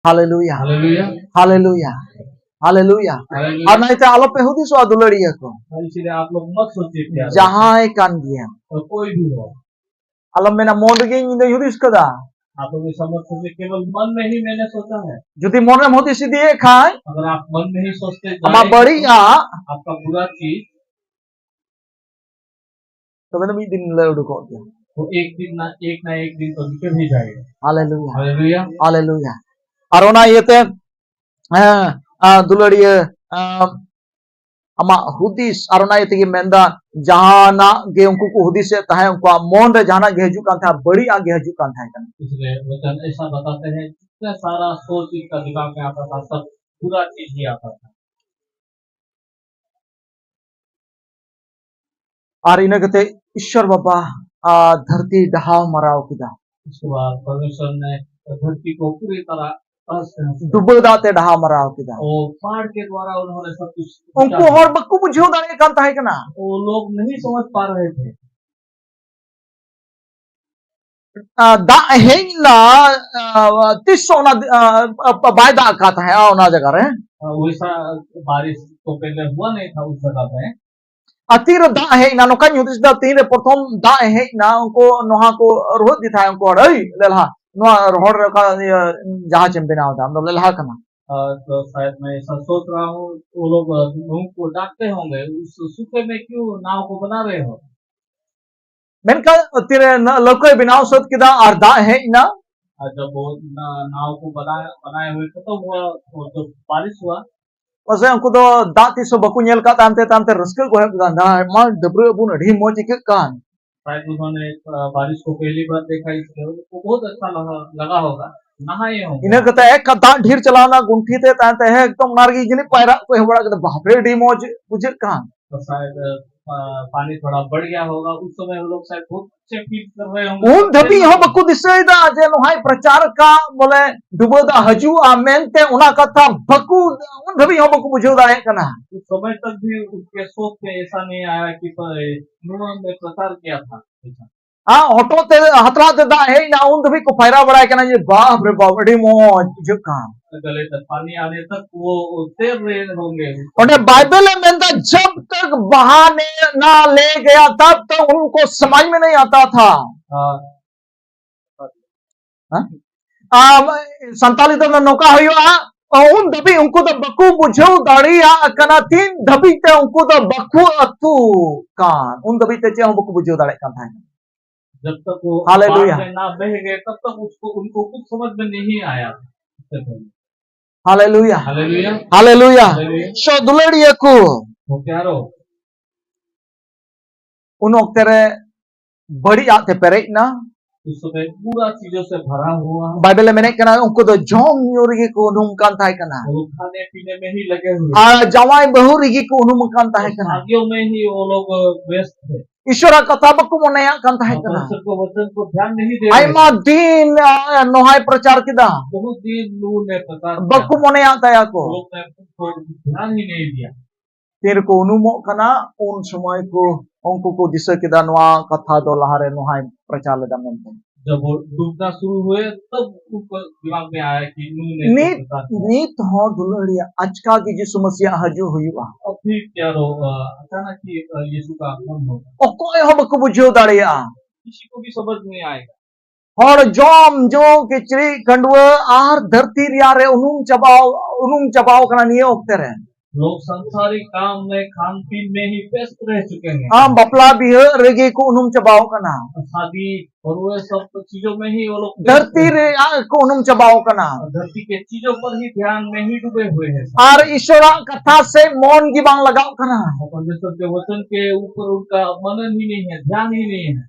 Hallelujah hallelujah hallelujah hallelujah hallelujah. और नहीं तो आलो पे हुदी सो दुलड़िया को इसलिए आप लोग मत सोचिए प्यारे, जहां कान गया और कोई भी हो, आलम में ना मोन गे इन हुदी कदा आप लोग समझ सोचिए, केवल मन में ही मैंने सोचा है। जुदी मोन में होती सीधी खाए अगर आप मन में ही सोचते अमा जाएंगे बड़ी तो आ आपका बुरा चीज तो मैंने भी दिन ले उड़को गया तो एक ना एक दिन तो निकल ही जाएगा। हालेलुया हालेलुया हालेलुया और ओना येते दुलड़िया अमा हुदिस और ना येते मेंदा जहाना गे उनको को हुदिस से ताहे उनको मोन रे जहाना गे हजू कान था बड़ी आगे हजू कान था कन इसलिए वचन ऐसा बताते हैं, जितना सारा सोच इसका दिमाग में आता था सब बुरा चीज ही आता था। और इने कते ईश्वर बाबा धरती डहाव मराव किदा इसके बाद परमेश्वर ने धरती को पूरी तरह दुबदाते डहाव मराव किदा और बाढ़ के द्वारा उन्होंने सब कुछ उनको और बक्कू बुझो दाने कान था कना वो लोग नहीं समझ पा रहे थे। दा हेना तिसोना बायदा का है ओना जगह रे वैसा बारिश तो पहले हुआ नहीं था उस जगह में। अतीर दा हेना नोका न्यूदिस दा तीन प्रथम दा हेना उनको नोहा को रोह दिथा उनको अरे लेला नोआ रोहर का जहाज चंपिना होता हम लेला कना तो शायद मैं ऐसा सोच रहा हूँ, वो लोग उनको डांटते होंगे, उस सूखे में क्यों नाव को बना रहे हो। मेनका तीरे लौके बिनाव सद किदा और दा हेना जब वो नाव को बनाए हुए खत्म हुआ और जब बारिश हुआ वैसे उनको तो दाती सो बकु नेल का तांते तांते रस्के को है दा मा दब्रे बुन ढी मोची के कान शायद उन्होंने बारिश को पहली बार देखा, इसलिए उनको बहुत अच्छा लगा होगा, नहाए होंगे। इन्हें कहता है का ढीर चलाना गुंठी ते तांते है एकदम नारगी जने पैरा को बड़ा के बाप रे ढी मोच बुझे कान तो शायद पानी थोड़ा बढ़ गया होगा, उस समय वो लोग शायद बहुत अच्छे फील कर रहे होंगे। उन धबी हो बकु दिसेदा जे नोहाई प्रचार का बोले डुबोदा हजू आमेनते उना कथा बकु उन धबी हो बकु बुझो दाए कना उस समय तक भी उनके सोच में ऐसा नहीं आया कि नूह ने प्रचार किया था ऐसा। ऑटो ते हतरा ते दा है ना उन धबी को पैरा बड़ा कना जे बाप रे बाप ढी मोच बुझे कान गले तक पानी आने तक वो तैर रहे होंगे। और बाइबल में तो जब तक बहाने ना ले गया तब तो उनको समझ में नहीं आता था। संताली तो नौका हुआ उन दबी उनको तो बकू बुझो दाड़िया कना तीन दबी ते उनको तो बकू अतु कान उन दबी ते चे बकू बुझो दाड़े कान था। जब तक वो हालेलुया ना बह गए तब तक उनको कुछ समझ में नहीं आया। हालेलुया हालेलुया हालेलुया सो दुलड़िया को वो प्यारो उन ओक्तेरे बड़ी आते पेरे ना उस समय पूरा चीजों से भरा हुआ बाइबल में कहना उनको तो जोम न्यूरगी को उनुम कान था कहना वो खाने पीने में ही लगे हुए जवाई बहु रिगी को उनुम कान था कहना शादियों में ही वो लोग व्यस्त थे। ईश्वर कथा बकु मोनेया कान था कहना वचन को ध्यान नहीं दे आइमा दिन नोहाय प्रचार किदा बहुत दिन नूह ने प्रचार बकु मोनेया ताया को लोग ने ध्यान ही नहीं दिया। फिर को उनुमो कना उन समय को उनको को दिशा किदा नोआ कथा दो लहारे नोहाय प्रचार लेदा मेनते जब वो डूबना शुरू हुए तब उनको दिमाग में आया कि नूह ने नीत हो दुलड़िया आज का की जिसु मसीह हजू हुआ और फिर क्या रो अचानक ही यीशु का आगमन होगा ओ कोई हो बकु बुझो दाड़िया किसी को भी समझ नहीं आएगा। और जोम जो के चिरी कंडवा आर धरती रिया रे उनुम चबाओ कना निये ओक्ते रे लोग संसारिक काम में खान पीन में ही व्यस्त रह चुके हैं। हम बपला भी रेगे को उनुम चबाओ कना शादी और वो सब चीजों में ही वो लोग धरती रे को उनुम चबाओ कना धरती के चीजों पर ही ध्यान में ही डूबे हुए हैं और ईश्वर कथा से मौन की बांग लगाओ कना परमेश्वर के वचन के ऊपर उनका मनन ही नहीं है, ध्यान ही नहीं है।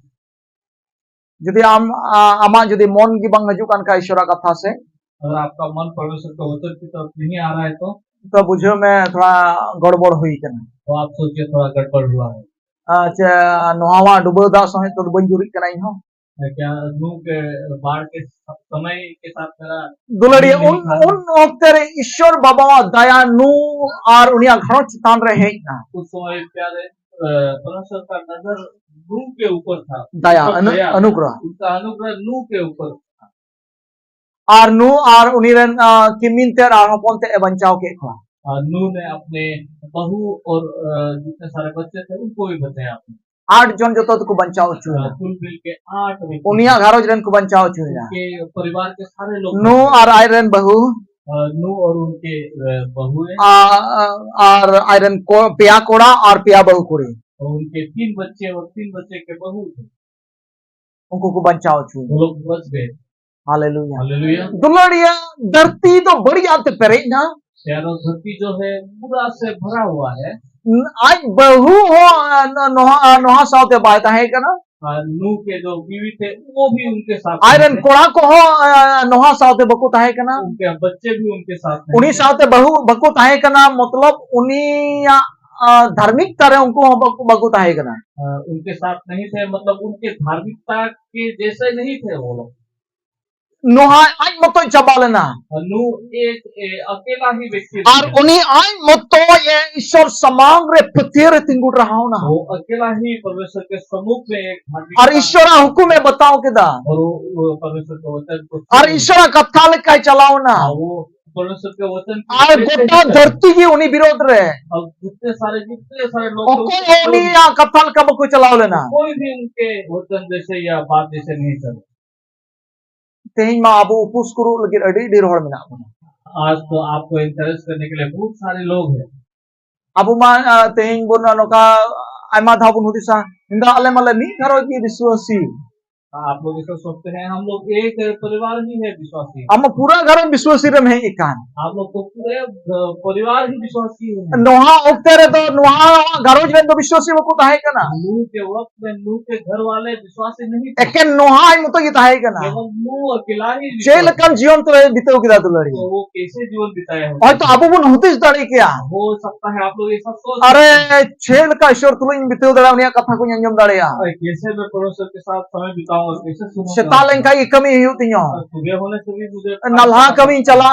यदि आमा यदि मौन की बांग हजू कान का ईश्वर कथा से अगर आपका मन परमेश्वर के वचन की तरफ नहीं आ रहा है तो बुझो मैं थोड़ा गड़बड़ हुई कना तो आप सोचिए थोड़ा गड़बड़ हुआ है। अच्छा नोहावा डुबदा समय तो बंजुरी कनाई हो क्या नूह के बाढ़ के समय के साथ मेरा दुलड़ी उन ओक्ते रे ईश्वर बाबा दया नु और उनिया घणो चितान रहे ना उस समय प्यारे परमेश्वर का नजर नूह के ऊपर था, दया अनुग्रह उनका अनुग्रह नूह के ऊपर था। Ar nu ar uniren kimin ter ar hopon te bancao ke ko. नूह ने अपने बहू और जितने सारे बच्चे थे उनको भी बचाया आपने। 8 jon joto ko bancao chuina. कुल मिल के 8 व्यक्ति Unia gharoj ren ko bancao chuina. उनके परिवार के सारे लोग Nu ar iron bahu नूह और उनके बहुएं ar iron ko pia koda ar pia bahu kuri. और उनके 3 बच्चे और 3 बच्चे के बहू थे, Unko ko bancao chuina. वो लोग बच गए। Hallelujah. हालेलुया। दुलड़िया धरती तो बड़ी आते परे ना चारों धरती जो है पूरा से भरा हुआ है। आज बहु हो नोहा साथे बायता है का ना नूह के जो बीवी थे वो भी उनके साथ आयरन थे। कोड़ा को हो नोहा साथे बकु ताहे का ना उनके बच्चे भी उनके साथ थे। उन्हीं साथे बहु बकु ताहे का ना मतलब उन्हीं धार्मिक तरह उनको बकु ताहे का ना उनके साथ नहीं थे, मतलब उनके धार्मिकता के जैसे नहीं थे वो लोग। नोहा आज मतो चबाले ना नूह एक अकेला ही व्यक्ति और उन्हीं आज मतो ये ईश्वर समांग रे पतेर तिंगुड़ रहा हो ना वो अकेला ही परमेश्वर के सम्मुख में एक धार्मिक और ईश्वर हुकुम में बताओ के दा और वो परमेश्वर के वचन को और ईश्वर कथा लिखा चलाओ ना वो परमेश्वर के वचन और गोटा धरती की उन्हीं विरोध रे अब जितने सारे लोग कोई उन्हीं कथा लिखा बकु चलाओ लेना कोई भी उनके वचन जैसे या बात जैसे नहीं चले। तेहिं मा अबो उपस कुरु लगी अड़ी ढेर हड़ मेना बना आज तो आपको इंकरेज करने के लिए बहुत सारे लोग हैं। अबो मा तेहिं बोन नोका आयमा धाव बुन हुदिसा इंदा अले मले मी घरो की विश्वासी आप लोग ऐसा सोचते हैं हम लोग एक परिवार ही है विश्वासी, हम पूरा घर विश्वासी रे में एकान आप लोग तो पूरे परिवार ही विश्वासी है। नोहा उक्ते रे तो नोहा घरो जन तो विश्वासी बकु ताहे कना नूह के वक्त में नूह के घर वाले विश्वासी नहीं थे, एके नोहा आई मतो ये ताहे कना केवल नूह अकेला ही जेल विश्वासी। कम जीवन तो बितेउ किदा दुलड़ी तो वो कैसे जीवन बिताए और तो अबो बुन हुतिस दड़ी क्या हो सकता है आप लोग ऐसा सोच अरे छेल का ईश्वर तुलिन बितेउ दड़ा उनिया कथा को अंजम दड़िया कैसे मैं परमेश्वर के साथ समय बिताऊं और कैसे सुनूं। शतालें का कमी हुतियो सुबह होने से भी मुझे नल्हा कमी चला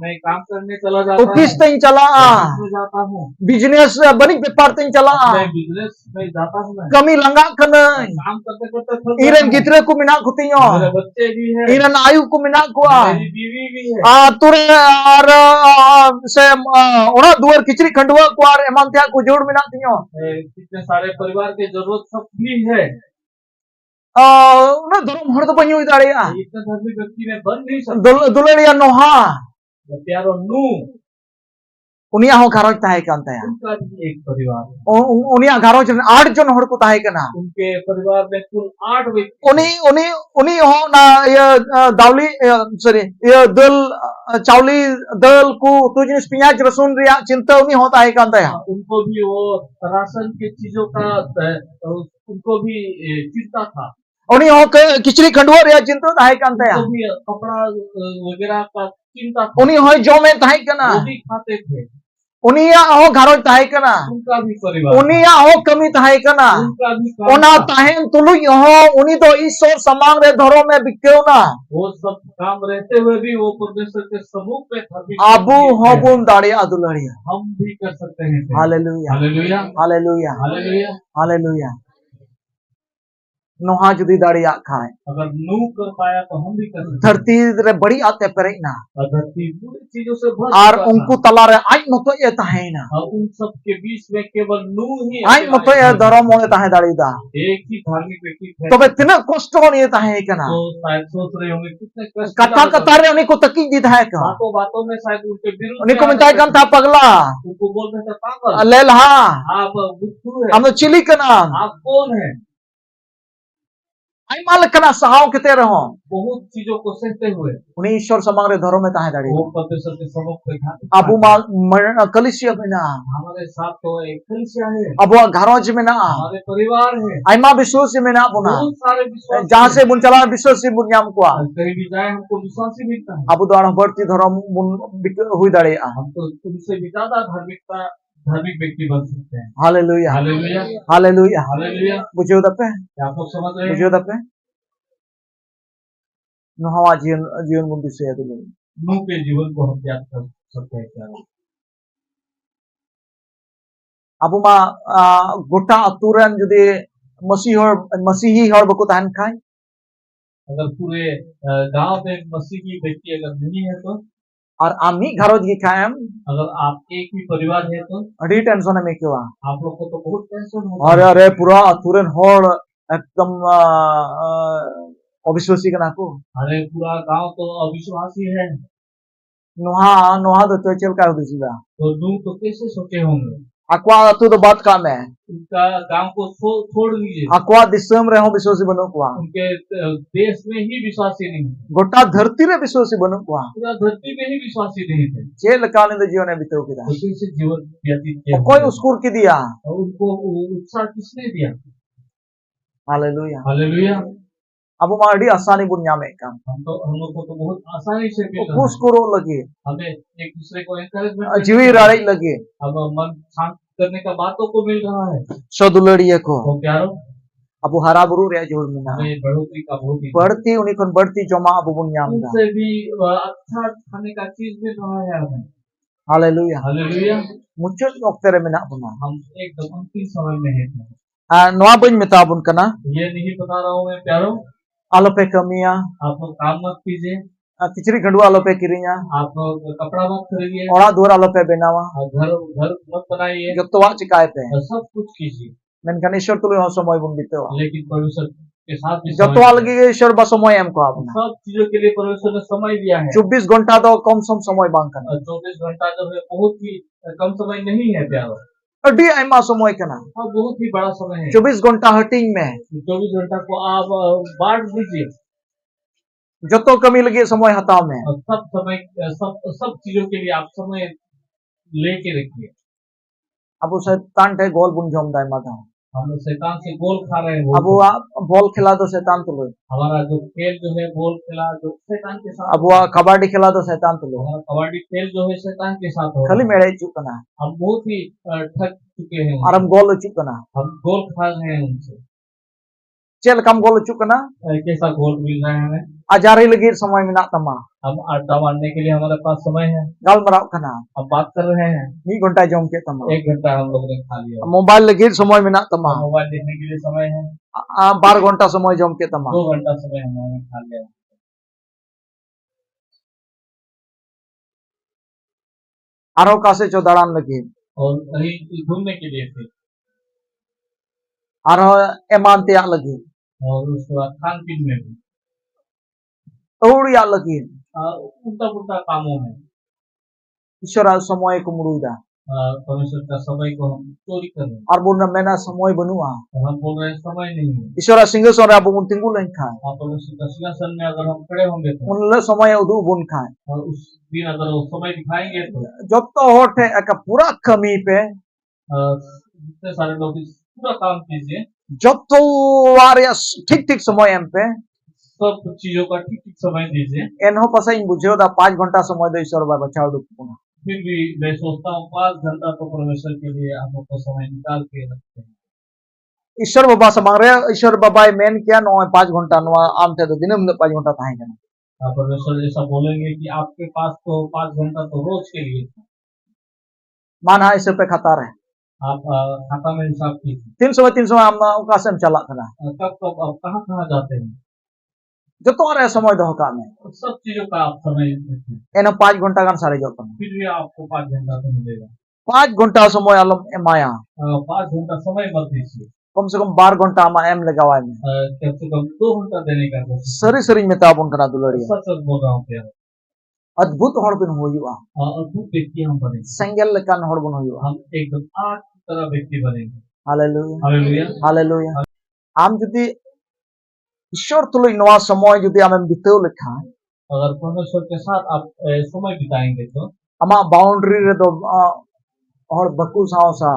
मैं काम करने चला जाता ऑफिस हूँ, तक चला ऑफिस में जाता हूँ, बिजनेस बनिक व्यापार तक चला मैं बिजनेस में जाता हूँ, मैं कमी लंगा कन काम करते करते थक जाता इरन हूँ। गितरे को मिना खुतियो मेरे बच्चे भी है, इरन आयु को मिना कुआ मेरी बीवी भी है, तुरे और से ओना दुआर खिचड़ी खंडवा को और एमान त्या को जोड़ मिना तियो कितने सारे परिवार की जरूरत सब भी है। ना धर्म हर तो बन्यु दाड़िया इतना धर्मी व्यक्ति में बन नहीं सकता। दुलड़िया नोहा प्यारो नूह उनिया हो घरोज ताहे कांता है उनका भी एक परिवार है, उनिया घरोज 8 जन हर को ताहे कना उनके परिवार में कुल 8 व्यक्ति उनी उनी उनी हो ना ये दावली सॉरी ये दल चावली दल को तो जिनिस पियाज रसून रिया चिंता उनी होता है कांता है उनको भी वो राशन की चीजों का उनको भी चिंता था, उनी हो खिचड़ी खंडवा रिया चिंता है कांता है उनको भी कपड़ा वगैरह का चिंता था, उनी हो जो में ताहे कना वो भी खाते थे, उनिया हो घरोज ताहे कना उनका भी परिवार, उनिया हो कमी ताहे कना उनका भी काम ओना था। ताहेन तुलु हो उनी तो ईश्वर समान रे धरो में बिकेउ ना वो सब काम रहते हुए भी वो परमेश्वर के समूह में धर्मी आबू हो हैं। बुन दाड़िया दुलड़िया हम भी कर सकते हैं। Hallelujah hallelujah hallelujah hallelujah. Hallelujah नोहा जुदी दाड़िया खाए अगर नूह कर पाया तो हम भी कर सकते हैं। धरती रे बड़ी आते परे ना और धरती पूरी चीजों से भर और चुका उनको था। तला रे आई मतो ये ताहे ना और उन सब के बीच में केवल नूह ही आई अकेला मतो ये एक धर्म होए ताहे दाड़ीदा एक ही धार्मिक व्यक्ति थे। तबे तिना कष्ट होनी ताहे कना तो शायद सोच रहे होंगे कितने कष्ट कथा कथा रे उनी को तकी दी थाए का बातों बातों में शायद उनके विरुद्ध उनी को में मिटाई आ कन था पगला जाते। उनको बोलते थे पागल, ले लहा आप बुद्धू है, हम चिली कना आप कौन है। आई माल कना सहाव केते रहो बहुत चीजों को सहते हुए उनी ईश्वर समांग रे धरो में ताहे दाड़ी वो परमेश्वर के सम्मुख में अबू मा कलिसिया में ना हमारे साथ तो एक कलीसिया है, अबू घरोज में ना हमारे परिवार है, आई मा विश्वास में ना बुना बहुत सारे विश्वास जहां से बुन चला विश्वास से बुनियाम को कहीं भी जाए हमको विश्वास ही मिलता है। अबू द्वारा बढ़ती धर्म बुन हुई दाड़ी हम तो तुमसे भी ज्यादा धार्मिक व्यक्ति बन सकते हैं। Hallelujah hallelujah hallelujah hallelujah. बुझियो दपे क्या आप लोग समझ रहे हैं? बुझियो दपे नहवा जीवन जीवन बुन दिसे तो नूह के जीवन को हम याद कर सकते हैं क्या? अबू मा गोटा अतुरन जुदे मसीही हर बको तहन खाय अगर पूरे गांव में मसीही व्यक्ति अगर नहीं है तो, और आमी घरोज की खाएम अगर आप एक ही परिवार है तो अड़ी टेंशन में क्यों आप लोग को तो बहुत टेंशन होगा। अरे अरे पूरा तुरन होड़ एकदम अविश्वासी कना को अरे पूरा गांव तो अविश्वासी है, नोहा नोहा तो चल का दिसीबा तो नूह तो कैसे सोचे होंगे। अक्वा तू तो बात काम है उनका गांव को छोड़ दीजिए, अक्वा दिसम रे हो विश्वासी बनो कुआ उनके देश में ही विश्वासी नहीं थे, गोटा धरती रे विश्वासी बनो कुआ पूरा धरती में ही विश्वासी नहीं थे। चेल कालिंद जीवन बितो किदा तो कैसे जीवन व्यतीत किया कोई होगा? उसकुर की दिया और उनको उत्साह किसने दिया? Hallelujah hallelujah. अब माड़ी आसानी बुनिया में काम हम लोग को तो बहुत आसानी से मिल रहा खुश है, करो लगे हमें एक दूसरे को एनकरेजमेंट जीवी राड़ी लगे अब मन शांत करने का बातों को मिल रहा है। सदुलड़िए को तो प्यारो, अब हरा बुरु रे जोड़ मिना हमें बढ़ोतरी का बहुत ही बढ़ती उन्हीं को बढ़ती जमा अब बुनिया में उनसे भी अच्छा खाने का चीज मिल रहा है हमें। Hallelujah hallelujah. मुझे वक्त रे मिना बुना हम एकदम अंतिम समय में है। नवा बन मिता बुन कना ये नहीं बता रहा हूँ मैं प्यारो, आलोपे कमिया आप लोग काम मत कीजिए, किचरी खंडुआ आलोपे किरिया आप लोग कपड़ा मत खरीदिए, ओड़ा दूर आलोपे बेनावा घर घर मत बनाइए, जत्तवा चिकाय पे और सब कुछ कीजिए, मेनखान ईश्वर तुले हो समय बुन बितो लेकिन परमेश्वर के साथ भी जत्तवा लगी ईश्वर बा समय हमको आपना सब चीजों के लिए परमेश्वर ने समय दिया है। 24 घंटा तो कम सम समय बांकन 24 घंटा जो है बहुत ही कम समय नहीं है प्यारो, अडी आइमा समय कना और बहुत ही बड़ा समय है। 24 घंटा हटिंग में 24 घंटा को आप बांट दीजिए, जतो कमी लगे समय हताव में और सब समय सब चीजों के लिए आप समय लेके रखिए। अब शैतान टे गोल बुन जमदाय माता हम लोग शैतान से गोल खा रहे हैं। अब वो बॉल खिला दो शैतान तो लो हमारा जो खेल जो है गोल खेला जो शैतान के साथ, अब वो कबड्डी खिला दो शैतान तो लो हमारा कबड्डी खेल जो है शैतान के साथ हो खाली रहा है। मेरे चुकना हम बहुत ही ठग चुके हैं और हम उनसे। गोल चुकना हम गोल खा रहे हैं उनसे। चल कम गोल चुकना कैसा गोल मिल रहा है हमें? आजारी लगी समय में ना तमा हम आटा मारने के लिए हमारे पास समय है, गाल मराव खना हम बात कर रहे हैं। 2 घंटा जम के तमा 1 घंटा हम लोग ने खा लिया। मोबाइल लगी समय में ना तमा मोबाइल देखने के लिए समय है, 12 घंटा समय जम के तमा 2 घंटा समय हमने खा लिया। आरो कासे चौदाड़ान लगी और कहीं घूमने के लिए थे, आरो एमान त्याग लगी और उसके बाद खान पीन में भी तौड़िया लगी उल्टा पुल्टा कामों में ईश्वर समय को मुड़ुदा परमेश्वर का समय को हम चोरी कर रहे हैं। और बोलना मैंने समय बनूआ और हम बोल रहे हैं समय नहीं है। ईश्वर सिंहासन अब उन तिंगु लें खाए परमेश्वर का सिंहासन में अगर हम खड़े होंगे तो, उन समय उदू बुन खाए और उस दिन अगर वो समय दिखाएंगे तो जब तो होठ है एक पूरा कमी पे जितने सारे लोग इस पूरा काम कीजिए, जब तो वारिया ठीक ठीक समय एम पे सब चीजों का ठीक ठीक समय दीजिए। एनहो पसा इन बुझे दा 5 घंटा समय दे ईश्वर बा बचाओ दो पुना फिर भी मैं सोचता हूँ 5 घंटा तो परमेश्वर के लिए हम लोग को समय निकाल के रखते हैं। ईश्वर बाबा से मांग रहे ईश्वर बाबा मेन क्या 5 घंटा नो आम थे तो दिन में 5 घंटा था है परमेश्वर ऐसा बोलेंगे कि आपके पास तो 5 घंटा तो रोज के लिए था, माना इसे पे खाता रहे आप खाता में हिसाब कीजिए 300 हम उनका से चला था कब कब आप कहाँ कहाँ जाते हैं, जो तो रहे समय दो का में सब चीजों का आप समय रखें। एनो 5 घंटा का सारे जो करना फिर भी आपको 5 घंटा तो मिलेगा। 5 घंटा समय आलम माया 5 घंटा समय मत दीजिए, कम से कम 12 घंटा में एम लगावा में कम से कम 2 घंटा देने का कोशिश सरी सरी में ताबुन करा दुलड़िया सच सच बोल रहा हूँ प्यार। अद्भुत हड़ बिन होयुआ अद्भुत व्यक्ति हम बनेंगे, संगल लकान हड़ बिन होयुआ हम एकदम आग की तरह व्यक्ति बनेंगे। हालेलुया हालेलुया हालेलुया आम जुदी ईश्वर तुलुई नवा समय जुदी आम बितेव लेखा अगर परमेश्वर के साथ आप समय बिताएंगे तो अमा बाउंड्री रे दो हड़ बकु सावसा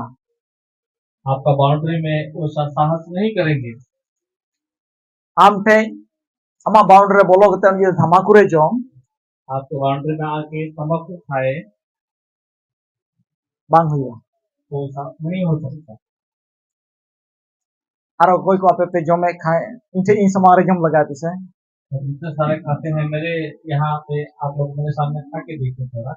आपका बाउंड्री में वो साहस नहीं करेंगे। आम थे अमा बाउंड्री रे बोलो कते हम ये धमाकुरे जोम आपके बाउंड्री में आके तंबाकू खाए बांग हुआ तो नहीं हो सकता। आरो कोई को आपे पे जमे खाए इनसे इन समारे जम लगाते से जितने सारे खाते हैं मेरे यहाँ पे आप लोग मेरे सामने खा के देखिए थोड़ा।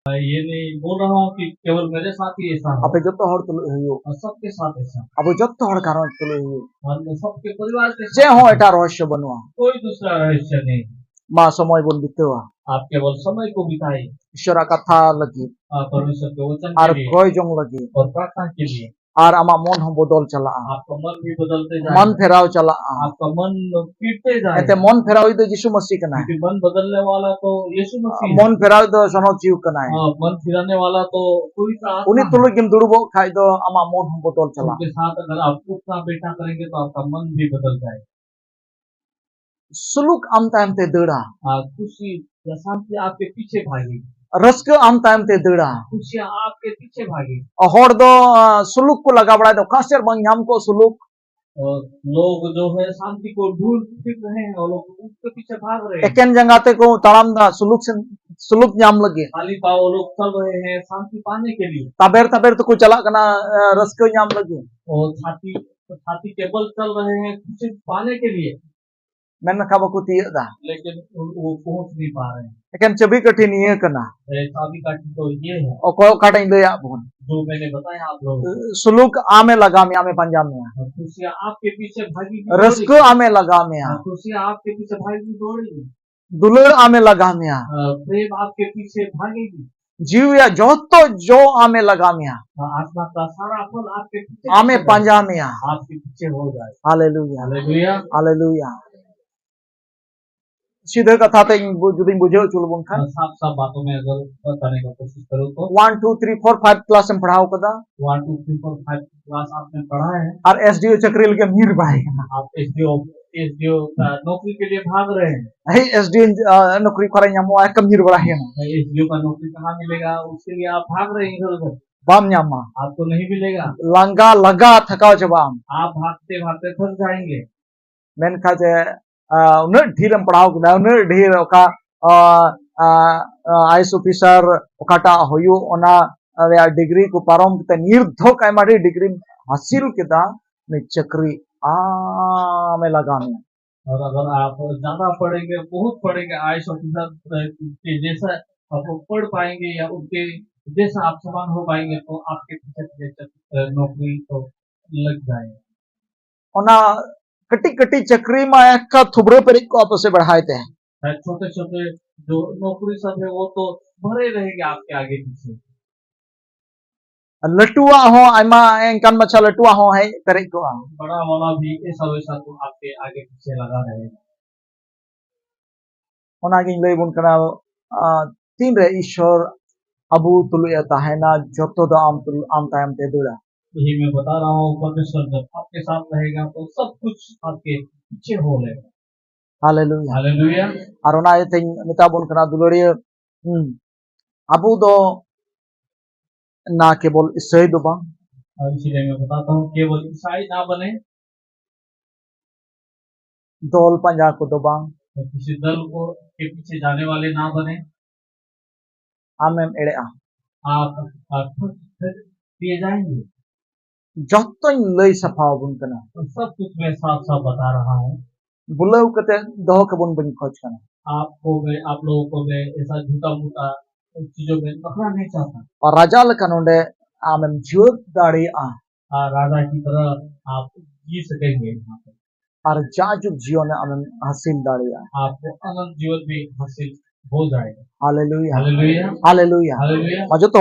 मैं ये नहीं बोल रहा हूँ कि केवल मेरे साथ ही ऐसा हो ape jotto hor tulu huyu और सबके साथ ऐसा abo jotto hor karon tulu huyu और सबके परिवार के je साथ ho ऐसा। eta rahasya banua कोई दूसरा रहस्य नहीं। ma somoy bon bitewa आप केवल समय को बिताइए ishora katha lagi परमेश्वर के वचन ar के लिए koy jong lagi और प्रार्थना के लिए। ar ama mon hon bodol chalaa आपका मन भी बदलते man जाएगा, pherao chalaa आपका मन पीटते ente जाएगा, mon pherao do jisu masih kana क्योंकि मन बदलने वाला तो यीशु मसीह है। mon pherao do sonot jiu kana हाँ, मन फिराने वाला तो कोई सा uni आत्मा है। tulu gim durubo khai do ama mon hon bodol chalaa उनके साथ अगर आप उठना बैठना करेंगे तो आपका मन भी बदल जाएगा। suluk am time te deuda खुशी या शांति आपके पीछे भागेगी, raska am time te deuda खुशियाँ आपके पीछे भागेगी। hor do suluk ko laga bada do khaser bang nyam ko suluk और लोग जो है शांति को ढूंढ फिर रहे हैं और लोग उसके पीछे भाग रहे हैं। eken jangate ko taram da suluk nyam lagi खाली पाँव लोग चल रहे हैं शांति पाने के लिए taber to ko chalak kana raska nyam lagi और छाती के बल चल रहे हैं खुशी पाने के लिए, men ka ko tiya da लेकिन वो पहुंच नहीं पा रहे हैं। eken chabi kathi niya kana चाबी काठी तो ये है oko kata indoya bon जो मैंने बताया आप लोगों को। suluk ame lagami ame panjamnya और खुशियाँ आपके पीछे भागी raska ame lagamnya खुशियाँ आपके पीछे भागी दौड़ेगी, dulur ame lagamnya प्रेम आपके पीछे भागेगी, jiw ya joto jo ame lagamnya आत्मा का सारा फल आपके पीछे ame भागेगा, panjamnya आपके पीछे हो जाए। haleluya hallelujah. haleluya सीधे कथा ते जुदी बुझे चुलबुन खान साफ साफ बातों में अगर बताने का कोशिश करो तो 1 2 3 4 5 क्लास में पढ़ाओ कदा 1 2 3 4 5 क्लास आपने पढ़ा है। और एसडीओ चक्रील के मीर भाई आप एसडीओ नौकरी के लिए भाग रहे हैं। हे एसडीओ नौकरी करे न्यामो आ कमीर बड़ा है एसडीओ का नौकरी कहाँ मिलेगा उसके लिए आप भाग रहे हैं इधर उधर, बाम न्यामा आपको नहीं मिलेगा। लंगा लगा थकाव जबाम आप भागते भागते थक जाएंगे। मेन खा जे उन ढीर में पढ़ाओ कदा उन ढीर ओका आईएस ऑफिसर ओकाटा होयु ओना डिग्री को पारम ते निर्धोक आयमाडी डिग्री हासिल केदा ने चक्री में लगा में और अगर आप ज्यादा पढ़ेंगे बहुत पढ़ेंगे आईएएस ऑफिसर के जैसा आप पढ़ पाएंगे या उनके जैसा आप समान हो पाएंगे तो आपके पीछे नौकरी तो लग जाएगी। ओना कटी कटी चक्री में एक का थुबरे पर को आपस से बढ़ाते हैं छोटे छोटे जो नौकरी सब है वो तो भरे रहेंगे आपके आगे पीछे। लटुआ हो आमा एंकन मचा लटुआ हो है करे को बड़ा वाला भी ऐसा वैसा तो आपके आगे पीछे लगा रहेगा। ओना गिन लई बुन कना तीन रे ईश्वर अबू तुलु ताहेना जतो द आम टाइम ते दुड़ा यही मैं बता रहा हूँ परमेश्वर जब आपके साथ रहेगा तो सब कुछ आपके पीछे हो लेगा। Hallelujah hallelujah. और ओना ते मिता बुन कना दुलड़िए अबू दो ना केवल ईसाई दो बा और इसीलिए मैं बताता हूँ केवल ईसाई ना बने, दौल पंजा को दो बा किसी दल को के पीछे जाने वाले ना बने। आमेम एड़े आप थक दिए जाएंगे। जतो लई सफा बुन कना तो सब कुछ मैं साफ साफ बता रहा हूँ। बुलाव कते दो के बुन बन खोज कना आप लोगों को मैं ऐसा झूठा मूठा चीजों में पकड़ा नहीं चाहता। और राजा लकनोंडे आमेम जीव दाड़ी राजा की तरह आप जी सकेंगे यहाँ पे और जाजुक जीवन आमेम हासिल दाड़ी आपको अनंत जीवन भी हासिल हो जाएगा। Hallelujah hallelujah. Hallelujah hallelujah. मजो तो